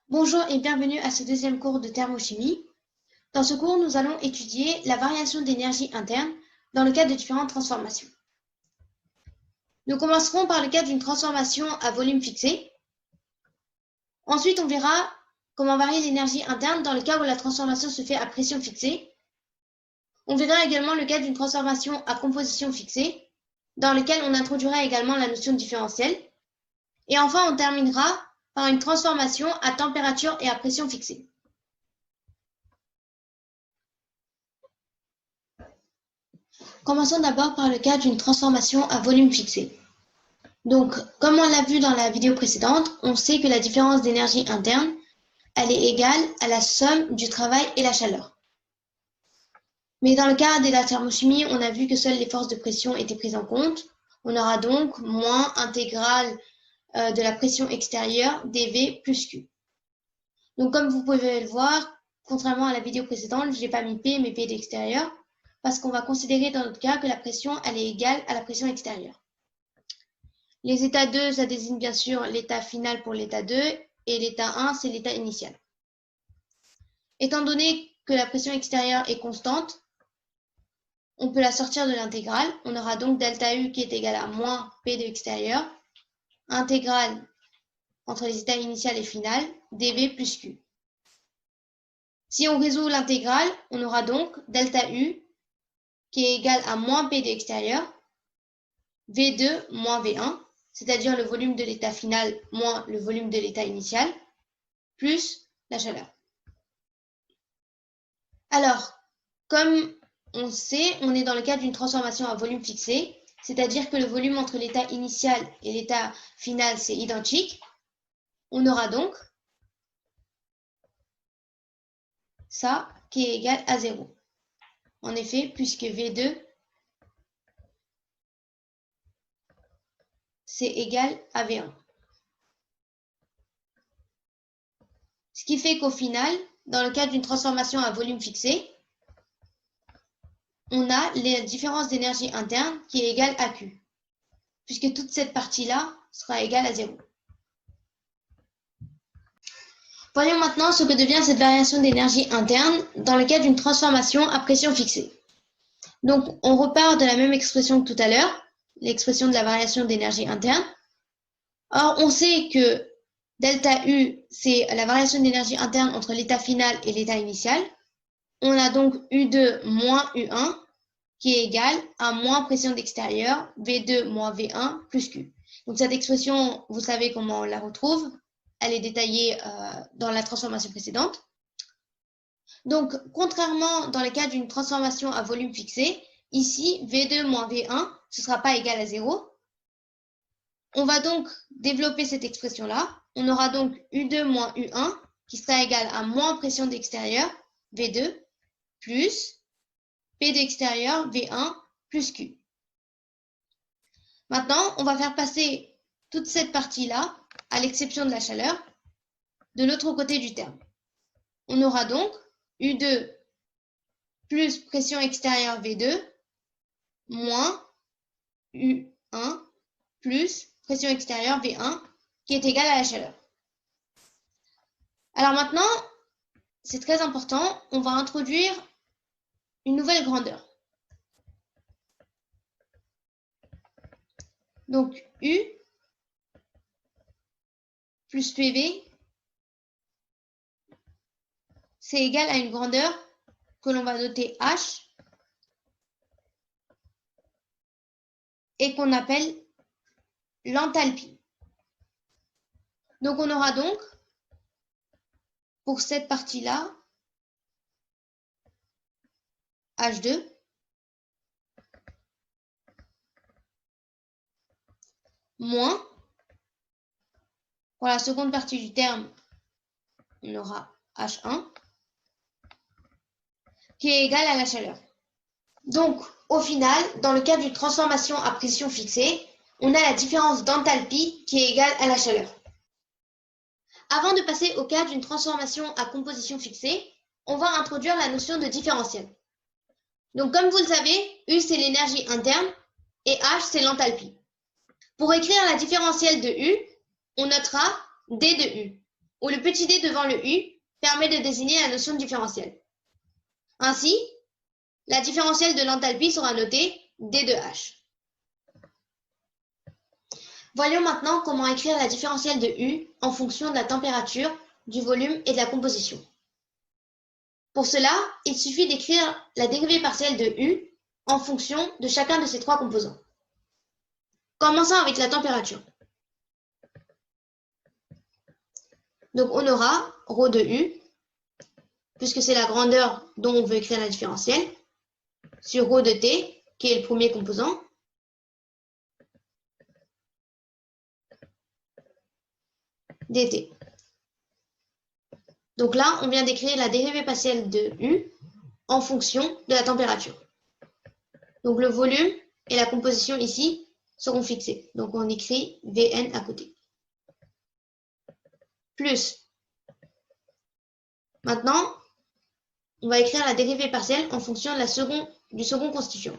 Bonjour et bienvenue à ce deuxième cours de thermochimie. Dans ce cours, nous allons étudier la variation d'énergie interne dans le cadre de différentes transformations. Nous commencerons par le cas d'une transformation à volume fixé. Ensuite, on verra comment varier l'énergie interne dans le cas où la transformation se fait à pression fixée. On verra également le cas d'une transformation à composition fixée, dans lequel on introduira également la notion de différentiel. Et enfin, on terminera par une transformation à température et à pression fixée. Commençons d'abord par le cas d'une transformation à volume fixé. Donc, comme on l'a vu dans la vidéo précédente, on sait que la différence d'énergie interne, elle est égale à la somme du travail et la chaleur. Mais dans le cas de la thermochimie, on a vu que seules les forces de pression étaient prises en compte. On aura donc moins intégrale de la pression extérieure dV plus Q. Donc, comme vous pouvez le voir, contrairement à la vidéo précédente, je n'ai pas mis P, mais P d'extérieur, parce qu'on va considérer dans notre cas que la pression, elle est égale à la pression extérieure. Les états 2, ça désigne bien sûr l'état final pour l'état 2, et l'état 1, c'est l'état initial. Étant donné que la pression extérieure est constante, on peut la sortir de l'intégrale. On aura donc delta U qui est égal à moins P de l'extérieur, intégrale entre les états initial et final, dV plus Q. Si on résout l'intégrale, on aura donc delta U qui est égal à moins P de l'extérieur, V2 moins V1, c'est-à-dire le volume de l'état final moins le volume de l'état initial, plus la chaleur. Alors, comme on sait, on est dans le cadre d'une transformation à volume fixé, c'est-à-dire que le volume entre l'état initial et l'état final, c'est identique. On aura donc ça qui est égal à 0. En effet, puisque V2, c'est égal à V1. Ce qui fait qu'au final, dans le cadre d'une transformation à volume fixé, on a la différence d'énergie interne qui est égale à Q, puisque toute cette partie-là sera égale à 0. Voyons maintenant ce que devient cette variation d'énergie interne dans le cas d'une transformation à pression fixée. Donc, on repart de la même expression que tout à l'heure, l'expression de la variation d'énergie interne. Or, on sait que delta U, c'est la variation d'énergie interne entre l'état final et l'état initial. On a donc U2 moins U1 qui est égal à moins pression d'extérieur, V2 moins V1 plus Q. Donc, cette expression, vous savez comment on la retrouve. Elle est détaillée dans la transformation précédente. Donc, contrairement dans le cas d'une transformation à volume fixé, ici, V2 moins V1, ce ne sera pas égal à 0. On va donc développer cette expression-là. On aura donc U2 moins U1 qui sera égal à moins pression d'extérieur, V2, plus P d'extérieur, V1, plus Q. Maintenant, on va faire passer toute cette partie-là, à l'exception de la chaleur, de l'autre côté du terme. On aura donc U2 plus pression extérieure V2 moins U1 plus pression extérieure V1 qui est égale à la chaleur. Alors maintenant, c'est très important, on va introduire une nouvelle grandeur. Donc U plus PV, c'est égal à une grandeur que l'on va noter H et qu'on appelle l'enthalpie. Donc on aura donc, pour cette partie-là, H2 moins, pour la seconde partie du terme, on aura H1 qui est égal à la chaleur. Donc, au final, dans le cas d'une transformation à pression fixée, on a la différence d'enthalpie qui est égale à la chaleur. Avant de passer au cas d'une transformation à composition fixée, on va introduire la notion de différentiel. Donc, comme vous le savez, U, c'est l'énergie interne et H, c'est l'enthalpie. Pour écrire la différentielle de U, on notera D de U, où le petit d devant le U permet de désigner la notion de différentielle. Ainsi, la différentielle de l'enthalpie sera notée D de H. Voyons maintenant comment écrire la différentielle de U en fonction de la température, du volume et de la composition. Pour cela, il suffit d'écrire la dérivée partielle de U en fonction de chacun de ces trois composants. Commençons avec la température. Donc on aura ρ de U, puisque c'est la grandeur dont on veut écrire la différentielle, sur ρ de T, qui est le premier composant, dt. Donc là, on vient d'écrire la dérivée partielle de U en fonction de la température. Donc le volume et la composition ici seront fixés. Donc on écrit Vn à côté. Plus. Maintenant, on va écrire la dérivée partielle en fonction de du second constituant.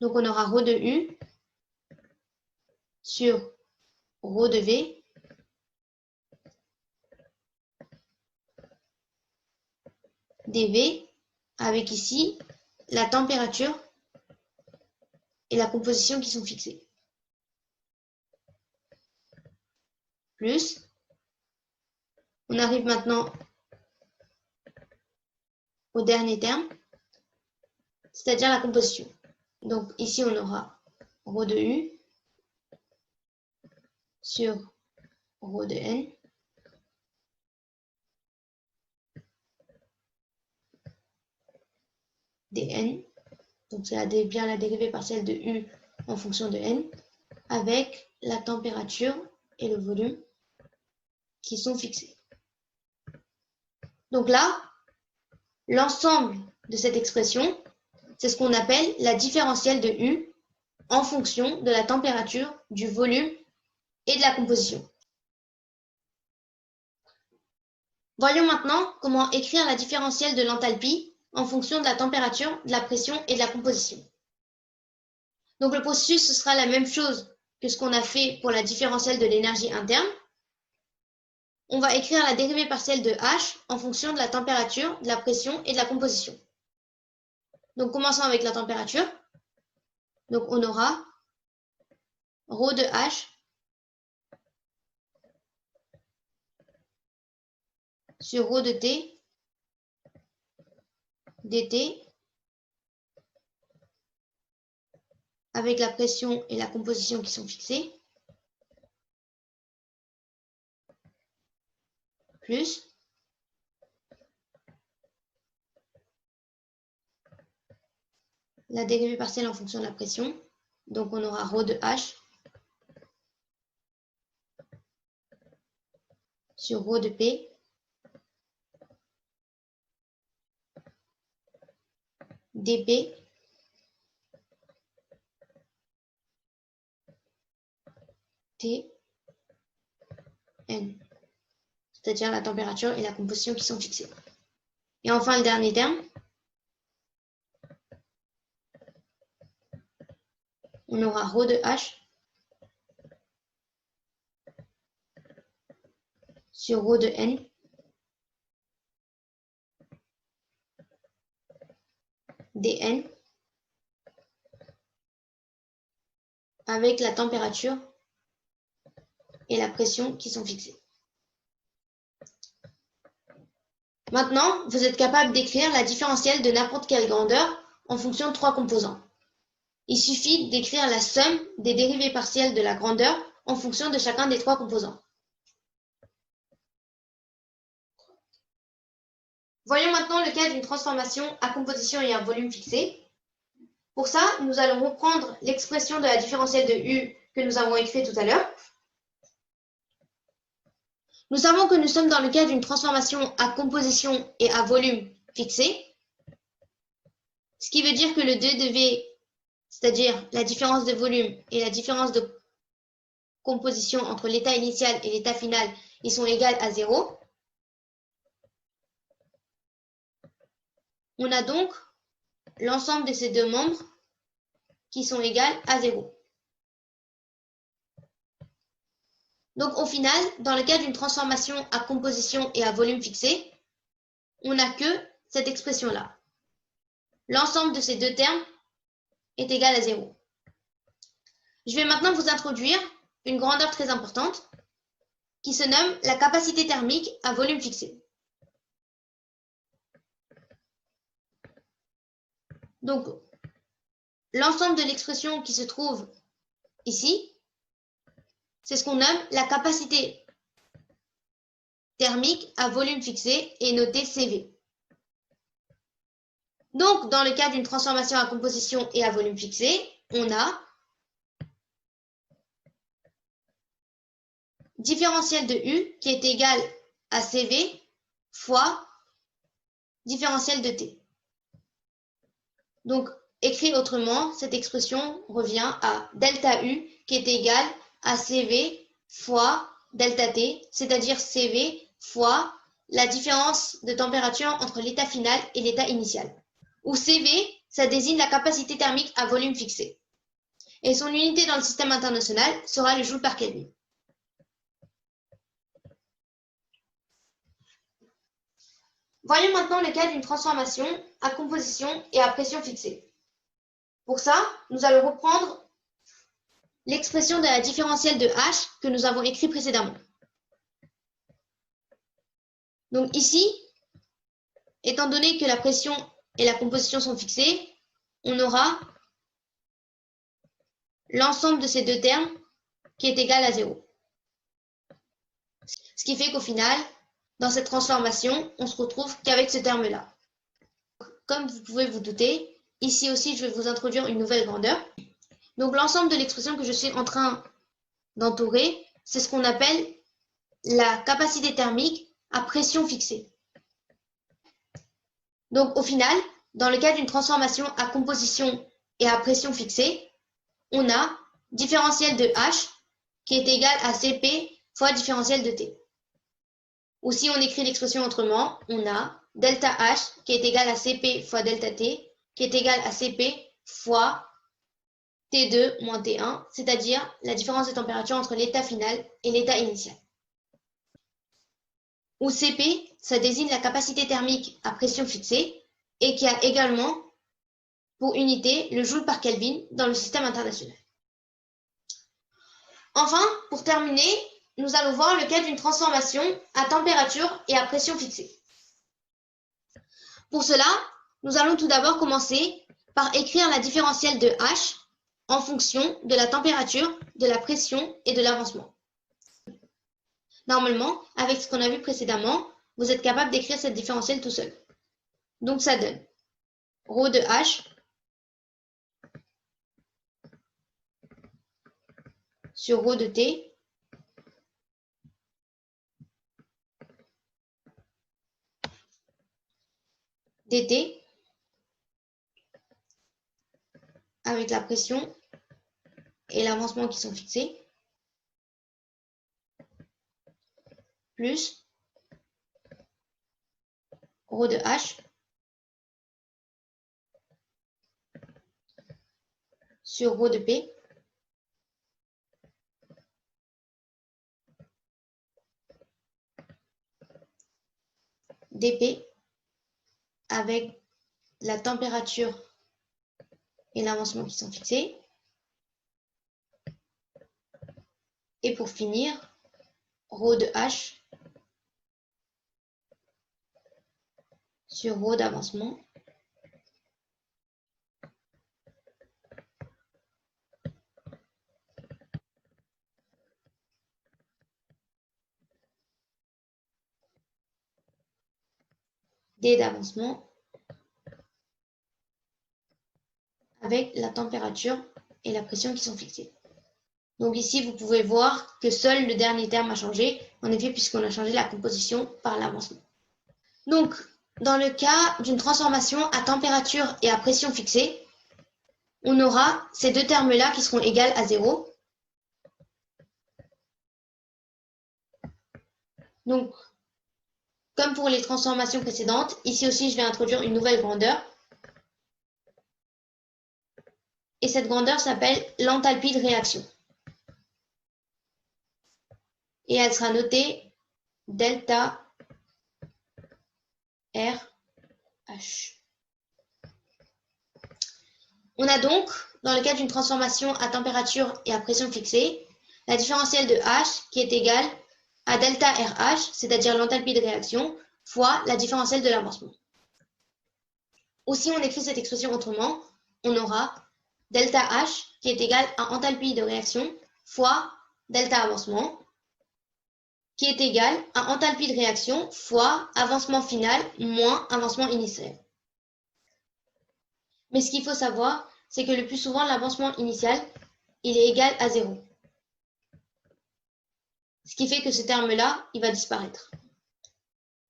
Donc on aura ρ de U sur ρ de V dV avec ici la température et la composition qui sont fixées. Plus, on arrive maintenant au dernier terme, c'est-à-dire la composition. Donc ici on aura ρ de U sur ρ de N dN, donc c'est bien la dérivée partielle de U en fonction de N, avec la température et le volume qui sont fixés. Donc là, l'ensemble de cette expression, c'est ce qu'on appelle la différentielle de U en fonction de la température, du volume et de la composition. Voyons maintenant comment écrire la différentielle de l'enthalpie en fonction de la température, de la pression et de la composition. Donc le processus, ce sera la même chose que ce qu'on a fait pour la différentielle de l'énergie interne. On va écrire la dérivée partielle de H en fonction de la température, de la pression et de la composition. Donc commençons avec la température. Donc on aura ρ de H sur ρ de T dt avec la pression et la composition qui sont fixées, plus la dérivée partielle en fonction de la pression. Donc on aura ρ de H sur ρ de P dP T N, c'est-à-dire la température et la composition qui sont fixées. Et enfin le dernier terme, on aura ρ de H sur ρ de N dN avec la température et la pression qui sont fixées. Maintenant, vous êtes capable d'écrire la différentielle de n'importe quelle grandeur en fonction de trois composants. Il suffit d'écrire la somme des dérivées partielles de la grandeur en fonction de chacun des trois composants. Voyons maintenant le cas d'une transformation à composition et à volume fixé. Pour ça, nous allons reprendre l'expression de la différentielle de U que nous avons écrite tout à l'heure. Nous savons que nous sommes dans le cas d'une transformation à composition et à volume fixé, ce qui veut dire que le 2 de V, c'est-à-dire la différence de volume et la différence de composition entre l'état initial et l'état final, ils sont égales à 0. On a donc l'ensemble de ces deux membres qui sont égales à 0. Donc au final, dans le cas d'une transformation à composition et à volume fixé, on n'a que cette expression-là. L'ensemble de ces deux termes est égal à 0. Je vais maintenant vous introduire une grandeur très importante qui se nomme la capacité thermique à volume fixé. Donc, l'ensemble de l'expression qui se trouve ici, c'est ce qu'on nomme la capacité thermique à volume fixé et notée CV. Donc, dans le cas d'une transformation à composition et à volume fixé, on a différentiel de U qui est égal à CV fois différentiel de T. Donc, écrit autrement, cette expression revient à delta U qui est égal à CV fois delta T, c'est-à-dire CV fois la différence de température entre l'état final et l'état initial. Où CV, ça désigne la capacité thermique à volume fixé. Et son unité dans le système international sera le joule par Kelvin. Voyons maintenant le cas d'une transformation à composition et à pression fixée. Pour ça, nous allons reprendre l'expression de la différentielle de H que nous avons écrit précédemment. Donc ici, étant donné que la pression et la composition sont fixées, on aura l'ensemble de ces deux termes qui est égal à 0. Ce qui fait qu'au final, dans cette transformation, on se retrouve qu'avec ce terme-là. Comme vous pouvez vous douter, ici aussi, je vais vous introduire une nouvelle grandeur. Donc l'ensemble de l'expression que je suis en train d'entourer, c'est ce qu'on appelle la capacité thermique à pression fixée. Donc au final, dans le cas d'une transformation à composition et à pression fixée, on a différentiel de H qui est égal à Cp fois différentiel de T. Ou si on écrit l'expression autrement, on a delta H qui est égal à Cp fois delta T qui est égal à Cp fois T2 moins T1, c'est-à-dire la différence de température entre l'état final et l'état initial. Où Cp, ça désigne la capacité thermique à pression fixée et qui a également pour unité le joule par Kelvin dans le système international. Enfin, pour terminer, nous allons voir le cas d'une transformation à température et à pression fixée. Pour cela, nous allons tout d'abord commencer par écrire la différentielle de H en fonction de la température, de la pression et de l'avancement. Normalement, avec ce qu'on a vu précédemment, vous êtes capable d'écrire cette différentielle tout seul. Donc ça donne ρ de H sur ρ de T dt avec la pression et l'avancement qui sont fixés, plus ρ de H sur ρ de P dP avec la température et l'avancement qui sont fixés. Et pour finir, ρ de H sur ρ d'avancement d d'avancement avec la température et la pression qui sont fixées. Donc ici, vous pouvez voir que seul le dernier terme a changé, en effet, puisqu'on a changé la composition par l'avancement. Donc, dans le cas d'une transformation à température et à pression fixée, on aura ces deux termes-là qui seront égales à 0. Donc, comme pour les transformations précédentes, ici aussi, je vais introduire une nouvelle grandeur. Et cette grandeur s'appelle l'enthalpie de réaction. Et elle sera notée delta RH. On a donc, dans le cas d'une transformation à température et à pression fixée, la différentielle de H qui est égale à delta RH, c'est-à-dire l'enthalpie de réaction, fois la différentielle de l'avancement. Ou si on écrit cette expression autrement, on aura delta H qui est égal à enthalpie de réaction fois delta avancement, qui est égal à enthalpie de réaction fois avancement final moins avancement initial. Mais ce qu'il faut savoir, c'est que le plus souvent, l'avancement initial, il est égal à 0. Ce qui fait que ce terme-là, il va disparaître.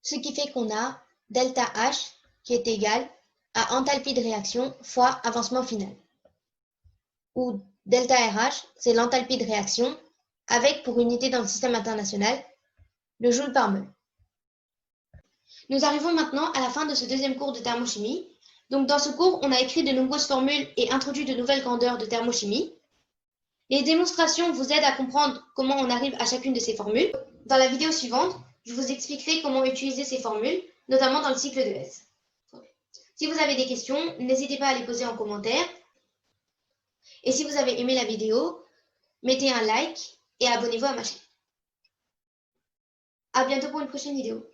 Ce qui fait qu'on a delta H qui est égal à enthalpie de réaction fois avancement final. Ou delta RH, c'est l'enthalpie de réaction avec, pour unité dans le système international, le joule par mol. Nous arrivons maintenant à la fin de ce deuxième cours de thermochimie. Donc dans ce cours, on a écrit de nombreuses formules et introduit de nouvelles grandeurs de thermochimie. Les démonstrations vous aident à comprendre comment on arrive à chacune de ces formules. Dans la vidéo suivante, je vous expliquerai comment utiliser ces formules, notamment dans le cycle de Hess. Si vous avez des questions, n'hésitez pas à les poser en commentaire. Et si vous avez aimé la vidéo, mettez un like et abonnez-vous à ma chaîne. À bientôt pour une prochaine vidéo.